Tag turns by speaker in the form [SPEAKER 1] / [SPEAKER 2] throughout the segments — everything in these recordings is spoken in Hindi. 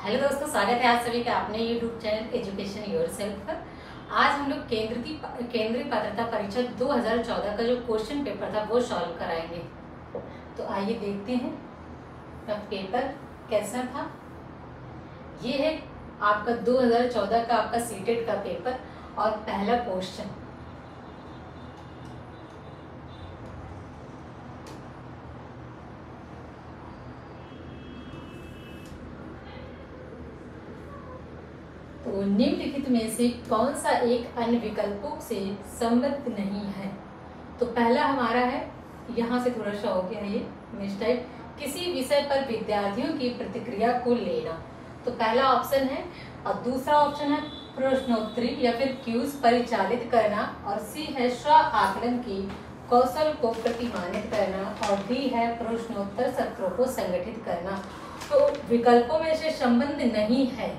[SPEAKER 1] हेलो दोस्तों, स्वागत है आप सभी का अपने यूट्यूब चैनल एजुकेशन योरसेल्फ पर। आज हम लोग केंद्रीय पात्रता परीक्षा 2014 का जो क्वेश्चन पेपर था वो सॉल्व कराएंगे। तो आइए देखते हैं का पेपर कैसा था। ये है आपका 2014 का आपका सीटेट का पेपर और पहला क्वेश्चन। तो निम्नलिखित में से कौन सा एक अन्य विकल्पों से संबद्ध नहीं है। तो पहला हमारा है, यहाँ से थोड़ा सा हो गया ये मिस्टेक, किसी विषय पर विद्यार्थियों की प्रतिक्रिया को लेना। तो पहला ऑप्शन है, और दूसरा ऑप्शन है प्रश्नोत्तरी या फिर क्यूज परिचालित करना, और सी है स्व आकलन की कौशल को प्रतिमानित करना, और डी है प्रश्नोत्तर सत्रों को संगठित करना। तो विकल्पों में से संबंध नहीं है,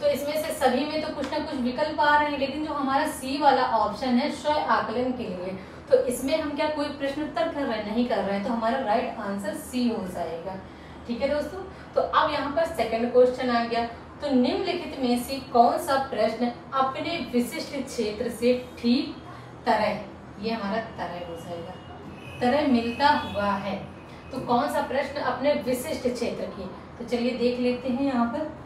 [SPEAKER 1] तो इसमें से सभी में तो कुछ ना कुछ विकल्प आ रहे हैं, लेकिन जो हमारा सी वाला ऑप्शन है स्व आकलन के लिए, तो इसमें हम क्या कोई प्रश्नोत्तर कर रहे हैं, नहीं कर रहे हैं, तो हमारा राइट आंसर सी हो जाएगा। ठीक है दोस्तों, तो अब यहाँ पर सेकंड क्वेश्चन आ गया। तो निम्नलिखित में से कौन सा प्रश्न अपने विशिष्ट क्षेत्र से ठीक तरह, ये हमारा तरह हो जाएगा, तरह मिलता हुआ है। तो कौन सा प्रश्न अपने विशिष्ट क्षेत्र की, तो चलिए देख लेते हैं। यहाँ पर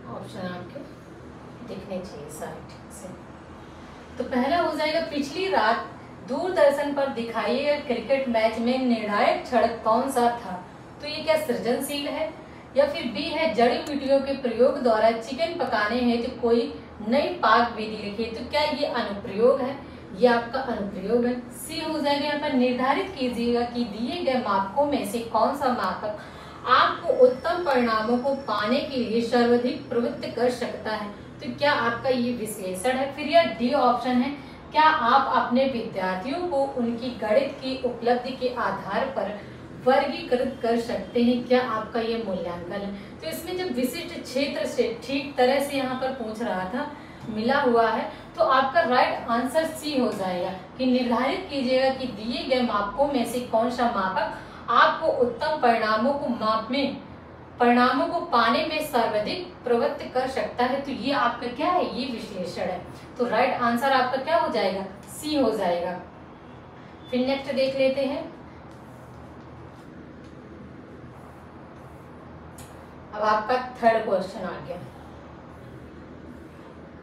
[SPEAKER 1] ऑप्शन आपके दिखने चाहिए सारे ठीक से। तो पहला हो जाएगा, पिछली रात दूरदर्शन पर दिखाई गए क्रिकेट मैच में निर्णायक क्षण कौन सा था। तो ये क्या सृजनशील है, या फिर बी है जड़ी बूटियों के प्रयोग द्वारा चिकन पकाने हैं जो कोई नई पाक विधि लिखी। तो क्या ये अनुप्रयोग है, ये आपका अनुप्रयोग है। सी हो जाएगा, यहाँ पर निर्धारित कीजिएगा कि दिए गए मापकों में से कौन सा मापक आपको उत्तम परिणामों को पाने के लिए सर्वाधिक प्रवृत्त कर सकता है। तो क्या आपका ये विश्लेषण है। फिर यह डी ऑप्शन है, क्या आप अपने विद्यार्थियों को उनकी गणित की उपलब्धि के आधार पर वर्गीकृत कर सकते हैं, क्या आपका ये मूल्यांकन है। तो इसमें जब विशिष्ट क्षेत्र से ठीक तरह से यहाँ पर पूछ रहा था, मिला हुआ है, तो आपका राइट आंसर सी हो जाएगा कि निर्धारित कीजिएगा कि दिए गए मापकों में से कौन सा मापक आपको उत्तम परिणामों को पाने में सर्वाधिक प्रवृत्त कर सकता है। तो ये आपका क्या है, ये विश्लेषण है। तो राइट आंसर आपका क्या हो जाएगा, सी हो जाएगा। फिर नेक्स्ट देख लेते हैं। अब आपका थर्ड क्वेश्चन आ गया।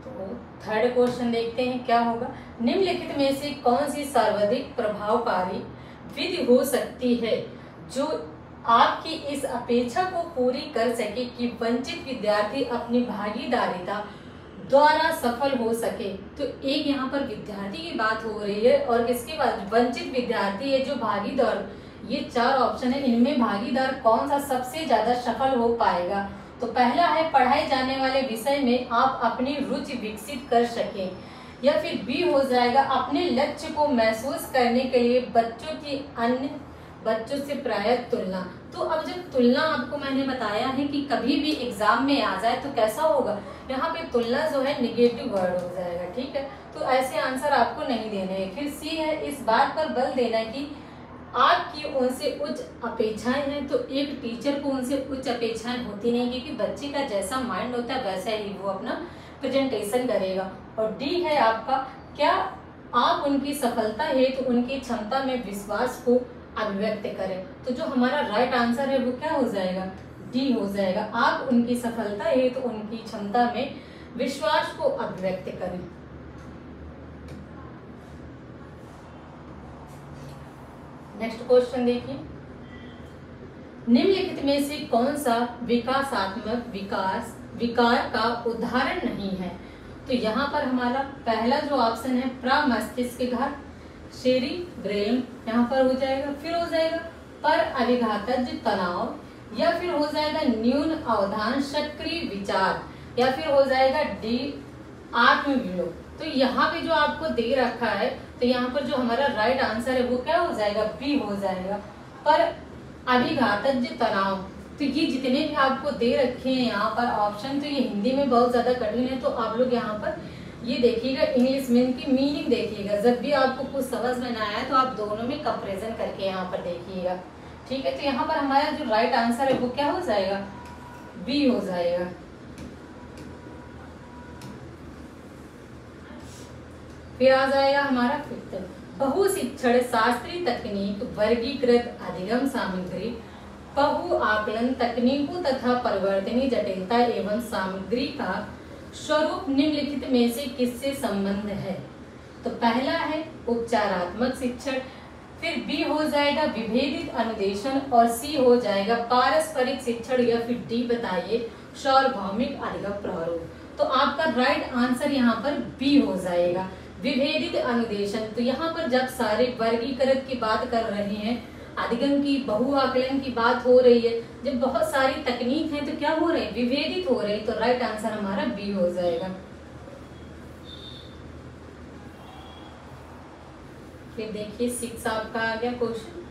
[SPEAKER 1] तो थर्ड क्वेश्चन देखते हैं क्या होगा। निम्नलिखित में से कौन सी सर्वाधिक प्रभावकारी विधि हो सकती है जो आपकी इस अपेक्षा को पूरी कर सके कि वंचित विद्यार्थी अपनी भागीदारिता द्वारा सफल हो सके। तो एक यहाँ पर विद्यार्थी की बात हो रही है, और इसके बाद वंचित विद्यार्थी है जो भागीदार, ये चार ऑप्शन है, इनमें भागीदार कौन सा सबसे ज्यादा सफल हो पाएगा। तो पहला है, पढ़ाए जाने वाले विषय में आप अपनी रुचि विकसित कर सके, या फिर बी हो जाएगा, अपने लक्ष्य को महसूस करने के लिए बच्चों की अन्य बच्चों से प्राय तुलना। तो अब जब तुलना आपको मैंने बताया है कि कभी भी एग्जाम में आ जाए तो कैसा होगा, यहाँ पे तुलना जो है निगेटिव वर्ड हो जाएगा। ठीक है, तो ऐसे आंसर आपको नहीं देने हैं। फिर सी है, इस बात पर बल देना कि आपकी उनसे उच्च अपेक्षाएं हैं। तो एक टीचर को उनसे उच्च अपेक्षाएं होती नहीं, क्योंकि बच्चे का जैसा माइंड होता है वैसा ही वो अपना प्रेजेंटेशन करेगा। और डी है आपका, क्या आप उनकी सफलता हेतु उनकी क्षमता में विश्वास को अभिव्यक्त करें। तो जो हमारा राइट आंसर है वो क्या हो जाएगा, डी हो जाएगा, आप उनकी सफलता हेतु उनकी क्षमता में विश्वास को अभिव्यक्त करें। नेक्स्ट क्वेश्चन देखिए। निम्नलिखित में से कौन सा विकासात्मक विकार का उदाहरण नहीं है। तो यहाँ पर हमारा पहला जो ऑप्शन है, प्रमस्तिष्क घात, सेरिब्रेम यहाँ पर हो जाएगा। फिर हो जाएगा पर अभिघातज तनाव, या फिर हो जाएगा न्यून अवधान सक्रिय विचार, या फिर हो जाएगा डी आत्मविलोप। तो यहाँ पे जो आपको दे रखा है, तो यहाँ पर जो हमारा राइट आंसर है वो क्या हो जाएगा, बी हो जाएगा, पर अभिघातज तनाव। तो ये जितने भी आपको दे रखे हैं यहाँ पर ऑप्शन, तो ये हिंदी में बहुत ज्यादा कठिन है, तो आप लोग यहाँ पर ये देखिएगा, इंग्लिश में इनकी मीनिंग देखिएगा। जब भी आपको कुछ समझ में ना आया तो आप दोनों में कंपैरिजन करके यहाँ पर देखिएगा। ठीक है, तो यहाँ पर हमारा जो राइट आंसर है वो क्या हो जाएगा, बी हो जाएगा। फिर आ जाएगा हमारा फिफ्थ, बहुशिक्षण शास्त्रीय तकनीक वर्गीकृत अधिगम सामग्री बहु आकलन तकनीकों तथा परिवर्तनीय जटिलता एवं सामग्री का स्वरूप निम्नलिखित में से किससे संबंध है। तो पहला है उपचारात्मक शिक्षण, फिर बी हो जाएगा विभेदित अनुदेशन और सी हो जाएगा पारस्परिक शिक्षण, या फिर डी बताइए सार्वभौमिक अधिगम प्रारूप। तो आपका राइट आंसर यहाँ पर बी हो जाएगा विभेदित अनुदेशन। तो यहाँ पर जब सारे वर्गीकृत की बात कर रहे हैं, अधिगम की, बहु आकलन की बात हो रही है, जब बहुत सारी तकनीक है तो क्या हो रहे हैं, विभेदित हो रहे हैं। तो राइट आंसर हमारा बी हो जाएगा। फिर देखिए 6 आपका आ गया क्वेश्चन,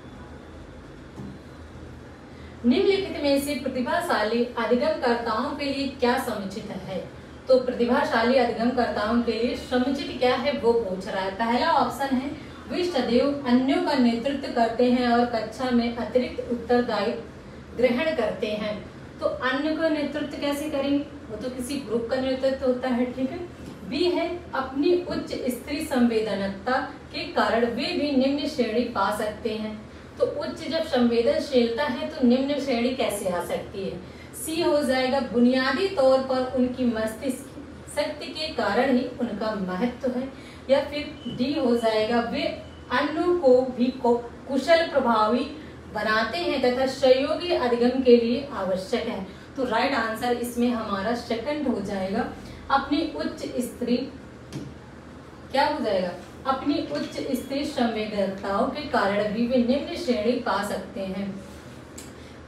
[SPEAKER 1] निम्नलिखित में से प्रतिभाशाली अधिगमकर्ताओं के लिए क्या समुचित है। तो प्रतिभाशाली अधिगमकर्ताओं के लिए समुचित क्या है वो पूछ रहा है। पहला ऑप्शन है वे सदैव अन्यों का नेतृत्व करते हैं और कक्षा में अतिरिक्त उत्तरदायित्व ग्रहण करते हैं। तो अन्य का नेतृत्व कैसे करेंगे, वो तो किसी ग्रुप का नेतृत्व होता है, ठीक है। बी है अपनी उच्च स्त्री संवेदनता के कारण वे भी निम्न श्रेणी पा सकते हैं। तो उच्च जब संवेदनशीलता है तो निम्न श्रेणी कैसे आ सकती है। सी हो जाएगा बुनियादी तौर पर उनकी मस्तिष्क शक्ति के कारण ही उनका महत्व है, या फिर डी हो जाएगा वे अन्यों को भी कुशल प्रभावी बनाते हैं तथा सहयोगी अधिगम के लिए आवश्यक है। तो राइट आंसर इसमें हमारा सेकंड हो जाएगा, अपनी उच्च स्त्री क्या हो जाएगा, अपनी उच्च स्त्री संवेदनताओं के कारण भी वे निम्न श्रेणी पा सकते हैं।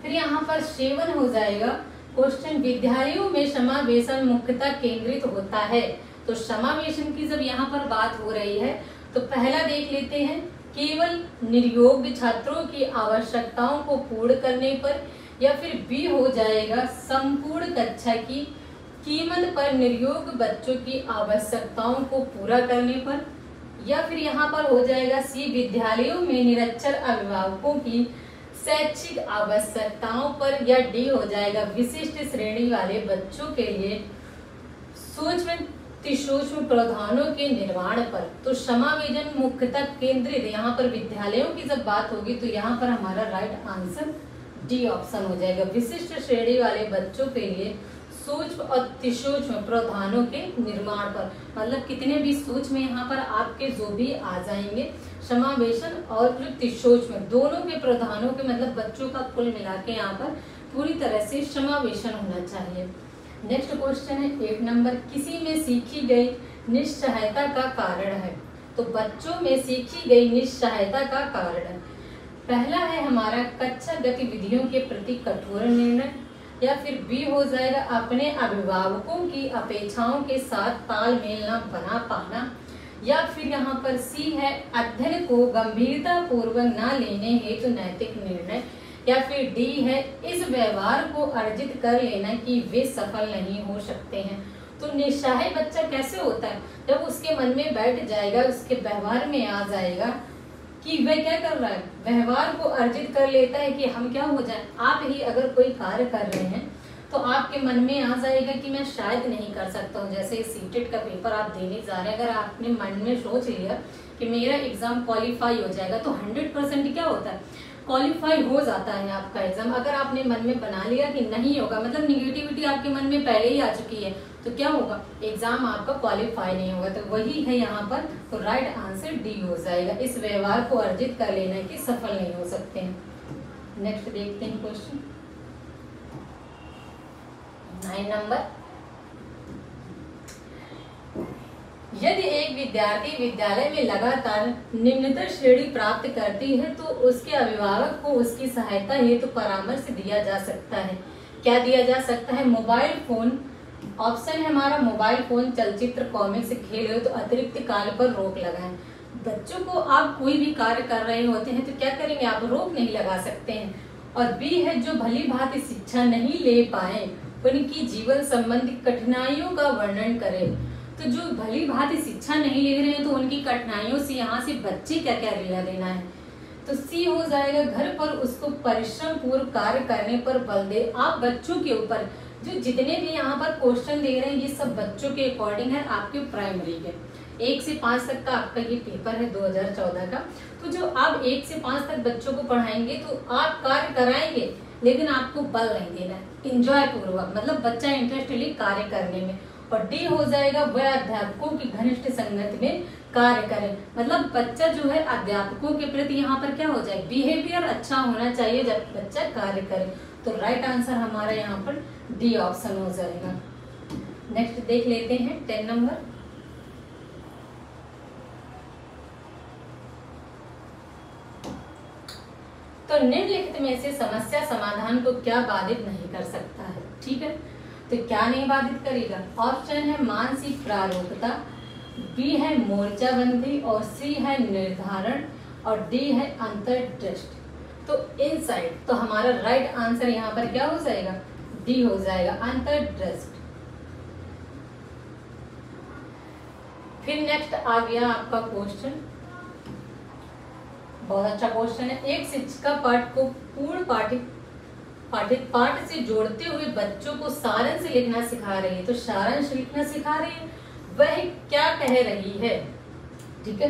[SPEAKER 1] फिर यहाँ पर 7 हो जाएगा क्वेश्चन, विद्यालयों में समावेशन मुख्यतः केंद्रित होता है। तो समावेशन की जब यहाँ पर बात हो रही है तो पहला देख लेते हैं, केवल निर्योग्य छात्रों की आवश्यकताओं को पूर्ण करने पर, या फिर बी हो जाएगा संपूर्ण कक्षा की कीमत पर निर्योग्य बच्चों की आवश्यकताओं को पूरा करने पर, या फिर यहाँ पर हो जाएगा सी विद्यालयों में निरक्षर अभिभावकों की शैक्षिक आवश्यकताओं पर, या डी हो जाएगा विशिष्ट श्रेणी वाले बच्चों के लिए सूक्ष्म सूक्ष्म प्रावधानों के निर्माण पर। तो समावेशन मुख्यतः केंद्रित, यहाँ पर विद्यालयों की जब बात होगी तो यहाँ पर हमारा राइट आंसर डी ऑप्शन हो जाएगा, विशिष्ट श्रेणी वाले बच्चों के लिए सूक्ष्म और सूक्ष्म प्रावधानों के निर्माण पर। मतलब कितने भी सूक्ष्म यहाँ पर आपके जो भी आ जाएंगे, समावेशन और सूक्ष्म दोनों के प्रावधानों के, मतलब बच्चों का कुल मिला के यहाँ पर पूरी तरह से समावेशन होना चाहिए। नेक्स्ट क्वेश्चन है 8 नंबर, किसी में सीखी गई निस्सहायता का कारण है। तो बच्चों में सीखी गई निस्सहायता का कारण पहला है हमारा कक्षा गतिविधियों के प्रति कठोर निर्णय, या फिर बी हो जाएगा अपने अभिभावकों की अपेक्षाओं के साथ तालमेल न बना पाना, या फिर यहाँ पर सी है अध्ययन को गंभीरता पूर्वक न लेने हेतु नैतिक निर्णय, या फिर डी है इस व्यवहार को अर्जित कर लेना कि वे सफल नहीं हो सकते हैं। तो निस्सहाय बच्चा कैसे होता है, जब उसके मन में बैठ जाएगा, उसके व्यवहार में आ जाएगा कि वह क्या कर रहा है, व्यवहार को अर्जित कर लेता है कि हम क्या हो जाए। आप ही अगर कोई कार्य कर रहे हैं तो आपके मन में आ जाएगा कि मैं शायद नहीं कर सकता हूँ। जैसे सीटेट का पेपर आप देने जा रहे हैं, अगर आपने मन में सोच लिया कि मेरा एग्जाम क्वालिफाई हो जाएगा तो 100% क्या होता है, क्वालिफाई हो जाता है आपका एग्जाम। अगर आपने मन में बना लिया कि नहीं होगा, मतलब निगेटिविटी आपके मन में पहले ही आ चुकी है, तो क्या होगा, एग्जाम आपका क्वालिफाई नहीं होगा। तो वही है यहाँ पर, तो राइट आंसर डी हो जाएगा, इस व्यवहार को अर्जित कर लेना कि सफल नहीं हो सकते हैं। नेक्स्ट देखते हैं क्वेश्चन 9 नंबर, यदि एक विद्यार्थी विद्यालय में लगातार निम्नतर श्रेणी प्राप्त करती है तो उसके अभिभावक को उसकी सहायता हेतु परामर्श दिया जा सकता है। क्या दिया जा सकता है, मोबाइल फोन, ऑप्शन है हमारा मोबाइल फोन, चलचित्र, कॉमिक्स, खेल हो तो अतिरिक्त काल पर रोक लगाएं। बच्चों को आप कोई भी कार्य कर रहे होते हैं तो क्या करेंगे, आप रोक नहीं लगा सकते हैं। और बी है जो भली भांति शिक्षा नहीं ले पाए उनकी जीवन संबंधी कठिनाइयों का वर्णन करें। तो जो भली भांति शिक्षा नहीं ले रहे हैं तो उनकी कठिनाइयों से यहाँ से बच्चे क्या क्या लेना देना है। तो सी हो जाएगा घर पर उसको परिश्रम पूर्व कार्य करने पर बल दे। आप बच्चों के ऊपर जो जितने भी यहाँ पर क्वेश्चन दे रहे हैं ये सब बच्चों के अकॉर्डिंग है, आपके प्राइमरी के 1 से 5 तक का आपका ये पेपर है 2014 का। तो जो आप 1 से 5 तक बच्चों को पढ़ाएंगे तो आप कार्य कराएंगे, लेकिन आपको बल नहीं देना है, इंजॉय पूर्वक, मतलब बच्चा इंटरेस्टली कार्य करने में। और डी हो जाएगा वह अध्यापकों की घनिष्ठ संगत में कार्य करे, मतलब बच्चा जो है अध्यापकों के प्रति यहाँ पर क्या हो जाए, बिहेवियर अच्छा होना चाहिए जब बच्चा कार्य करे। तो राइट आंसर हमारा यहाँ पर डी ऑप्शन हो जाएगा। नेक्स्ट देख लेते हैं 10 नंबर। तो निम्नलिखित में से समस्या समाधान को क्या बाधित नहीं कर सकता है, ठीक है। तो क्या नहीं बाधित करेगा, ऑप्शन है मानसिक प्रारूपता, बी है मोर्चाबंदी, और सी है निर्धारण, और डी है अंतर्दृष्टि। तो इनसाइट, तो हमारा राइट आंसर यहाँ पर क्या हो जाएगा, डी हो जाएगा अंतर्दृष्टि। फिर नेक्स्ट आ गया आपका क्वेश्चन, बहुत अच्छा क्वेश्चन है। एक शिक्षिका पाठ को पूर्ण पाठित पाठ से जोड़ते हुए बच्चों को सारांश लिखना सिखा रही है। तो सारांश लिखना सिखा रही है, वह क्या कह रही है, ठीक है।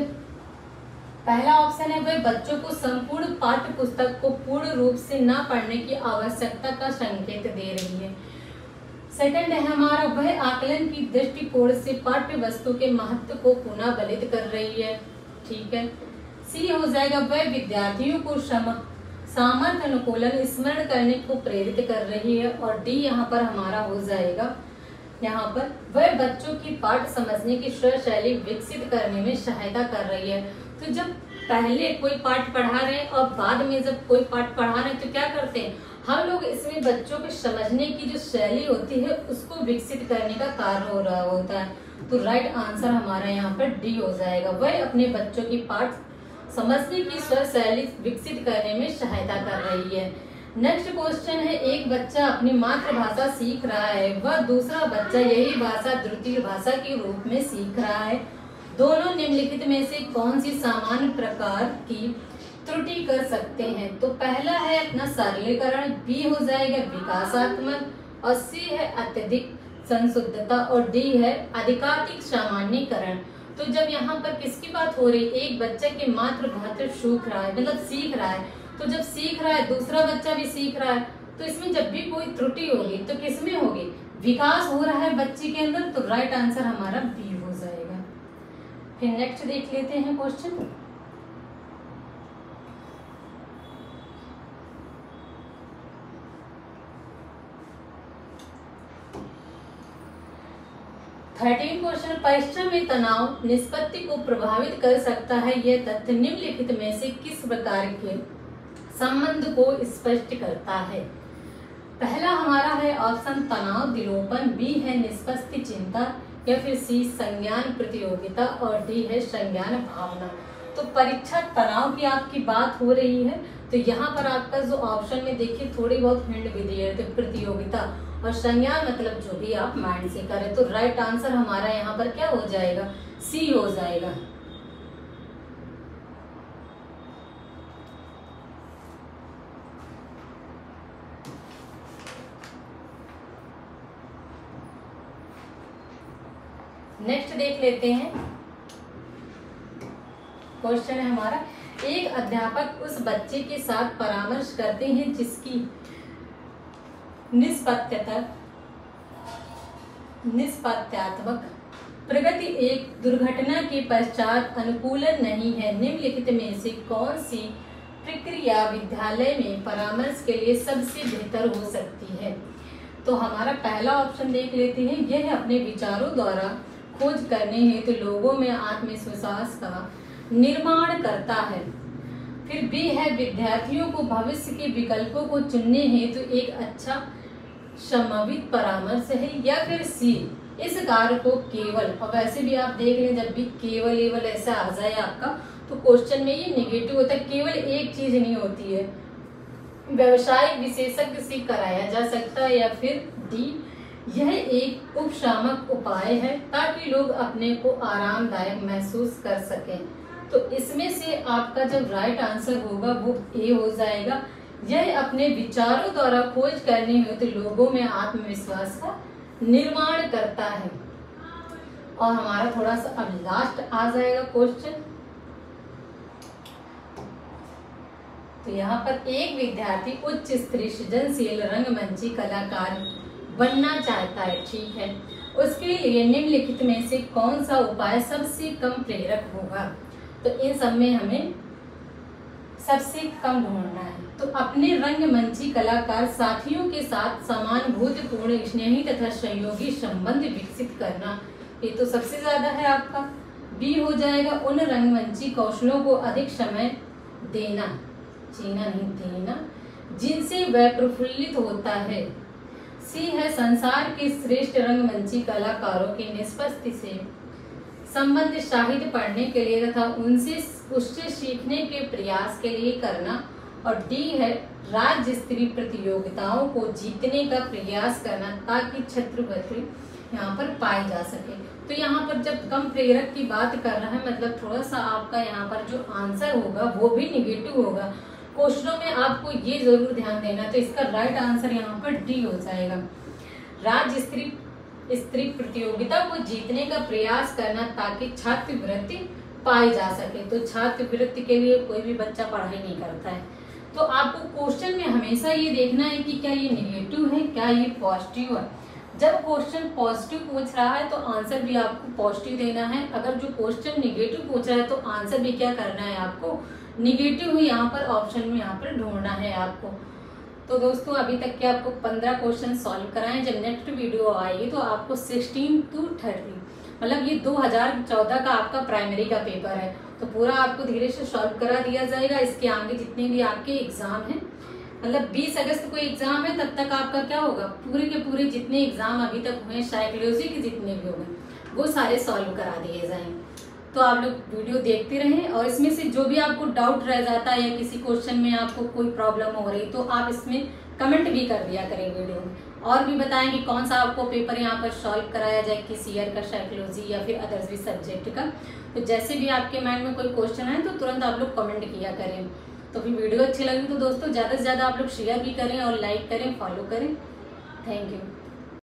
[SPEAKER 1] पहला ऑप्शन है वह बच्चों को संपूर्ण पाठ्य पुस्तक को पूर्ण रूप से न पढ़ने की आवश्यकता का संकेत दे रही है। सेकंड है हमारा वह आकलन की दृष्टिकोण से पाठ्य वस्तु के महत्व को पुनः बलित कर रही है, ठीक है। सी हो जाएगा वह विद्यार्थियों को सामर्थ्य अनुकूलन स्मरण करने को प्रेरित कर रही है, और डी यहाँ पर हमारा हो जाएगा, यहाँ पर वह बच्चों की पाठ समझने की स्वशैली विकसित करने में सहायता कर रही है। तो जब पहले कोई पाठ पढ़ा रहे हैं और बाद में जब कोई पाठ पढ़ा रहे हैं तो क्या करते हैं हम लोग, इसमें बच्चों के समझने की जो शैली होती है उसको विकसित करने का कार्य हो रहा होता है। तो राइट आंसर हमारा यहाँ पर डी हो जाएगा, वह अपने बच्चों की पाठ समझने की स्वशैली विकसित करने में सहायता कर रही है। नेक्स्ट क्वेश्चन है एक बच्चा अपनी मातृभाषा सीख रहा है, वह दूसरा बच्चा यही भाषा द्वितीय भाषा के रूप में सीख रहा है। दोनों निम्नलिखित में से कौन सी सामान्य प्रकार की त्रुटि कर सकते हैं। तो पहला है अपना सरलीकरण, बी हो जाएगा विकासात्मक, और सी है अत्यधिक संशुद्धता, और डी है अधिकाधिक सामान्यीकरण। तो जब यहाँ पर किसकी बात हो रही, एक बच्चे की मातृभाषा सीख रहा है, मतलब सीख रहा है, तो जब सीख रहा है दूसरा बच्चा भी सीख रहा है, तो इसमें जब भी कोई त्रुटि होगी तो किसमें होगी, विकास हो रहा है बच्चे के अंदर। तो राइट आंसर हमारा बी हो जाएगा। फिर नेक्स्ट देख लेते हैं क्वेश्चन। थर्टीन क्वेश्चन, परीक्षा में तनाव निष्पत्ति को प्रभावित कर सकता है, यह तथ्य निम्नलिखित में से किस प्रकार के संबंध को स्पष्ट करता है। पहला हमारा है ऑप्शन तनाव दिलोपन, बी है निष्पत्ति चिंता, या फिर सी संज्ञान प्रतियोगिता, और डी है संज्ञान भावना। तो परीक्षा तनाव की आपकी बात हो रही है, तो यहाँ पर आपका जो ऑप्शन में देखिए थोड़ी बहुत हिंट भी दी है, तो प्रतियोगिता और संज्ञान मतलब जो भी आप माइंड से करें। तो राइट आंसर हमारा यहाँ पर क्या हो जाएगा, सी हो जाएगा। नेक्स्ट देख लेते हैं क्वेश्चन है हमारा, एक अध्यापक उस बच्चे के साथ परामर्श करते हैं जिसकी निष्पत्त्यात्मक प्रगति एक दुर्घटना के पश्चात अनुकूलन नहीं है। निम्नलिखित में से कौन सी प्रक्रिया विद्यालय में परामर्श के लिए सबसे बेहतर हो सकती है। तो हमारा पहला ऑप्शन देख लेते हैं, यह अपने विचारों द्वारा खोज करने हेतु तो लोगों में आत्मविश्वास का निर्माण करता है। फिर बी है विद्यार्थियों को भविष्य के विकल्पों को चुनने हेतु तो एक अच्छा समन्वित परामर्श है, या फिर सी इस कार्य को केवल, और वैसे भी आप देख लें जब भी केवल ऐसा आ जाए आपका तो क्वेश्चन में ये नेगेटिव होता है, केवल एक चीज नहीं होती है, व्यवसायिक विशेषज्ञ से कराया जा सकता है, या फिर डी यह एक उपशामक उपाय है ताकि लोग अपने को आरामदायक महसूस कर सकें। तो इसमें से आपका जब राइट आंसर होगा वो ए हो जाएगा। यह अपने विचारों द्वारा खोज करने हेतु लोगों में आत्मविश्वास का निर्माण करता है। और हमारा थोड़ा सा अब लास्ट आ जाएगा क्वेश्चन। तो यहाँ पर एक विद्यार्थी उच्च स्तरीय सृजनशील रंगमंची कलाकार बनना चाहता है, ठीक है। उसके लिए निम्नलिखित में से कौन सा उपाय सबसे कम प्रेरक होगा? तो इन सब में हमें सबसे कम ढूंढना है। तो अपने रंगमंची कलाकार साथियों के साथ समानुभूतिपूर्ण, स्नेही तथा सहयोगी संबंध विकसित करना, ये तो सबसे ज्यादा है आपका। बी हो जाएगा उन रंगमंची कौशलों को अधिक समय देना, जीना नहीं देना, जिनसे वह प्रफुल्लित होता है। सी है संसार के श्रेष्ठ रंगमंची कलाकारों के निष्पत्ति से संबंध साहित्य पढ़ने के लिए तथा उससे सीखने के प्रयास के लिए करना। और डी है राज्य स्तरीय प्रतियोगिताओं को जीतने का प्रयास करना ताकि छात्रवृत्ति यहाँ पर पाई जा सके। तो यहाँ पर जब कम प्रेरक की बात कर रहा है, मतलब थोड़ा सा आपका यहाँ पर जो आंसर होगा वो भी निगेटिव होगा। क्वेश्चनों में आपको ये जरूर ध्यान देना। तो इसका राइट आंसर यहाँ पर डी हो जाएगा। राज्य स्तरीय प्रतियोगिता को जीतने का प्रयास करना ताकि छात्रवृत्ति पाई जा सके। तो छात्रवृत्ति के लिए कोई भी बच्चा पढ़ाई नहीं करता है। तो आपको क्वेश्चन में हमेशा ये देखना है कि क्या ये निगेटिव है, क्या ये पॉजिटिव है। जब क्वेश्चन पॉजिटिव पूछ रहा है तो आंसर भी आपको पॉजिटिव देना है। अगर जो क्वेश्चन निगेटिव पूछ रहा है तो आंसर भी क्या करना है आपको, निगेटिव ही यहाँ पर ऑप्शन में यहाँ पर ढूंढना है आपको। तो दोस्तों अभी तक के आपको 15 क्वेश्चन सॉल्व कराएं। जब नेक्स्ट वीडियो आएगी तो आपको 16 to 30, मतलब ये 2014 का आपका प्राइमरी का पेपर है, तो पूरा आपको धीरे से सॉल्व करा दिया जाएगा। इसके आगे जितने भी आपके एग्जाम हैं, मतलब 20 अगस्त को एग्जाम है, तब तक आपका क्या होगा, पूरे के पूरे जितने एग्जाम अभी तक हुए साइकोलॉजी के जितने भी हुए वो सारे सॉल्व करा दिए जाएंगे। तो आप लोग वीडियो देखते रहें और इसमें से जो भी आपको डाउट रह जाता है या किसी क्वेश्चन में आपको कोई प्रॉब्लम हो रही तो आप इसमें कमेंट भी कर दिया करें वीडियो में, और भी बताएं कि कौन सा आपको पेपर यहाँ पर सॉल्व कराया जाए, किस ईयर का साइकोलॉजी या फिर अदर्स भी सब्जेक्ट का। तो जैसे भी आपके माइंड में कोई क्वेश्चन है तो तुरंत आप लोग कमेंट किया करें। तो फिर वीडियो अच्छी लगी तो दोस्तों ज़्यादा से ज़्यादा आप लोग शेयर भी करें और लाइक करें, फॉलो करें। Thank you.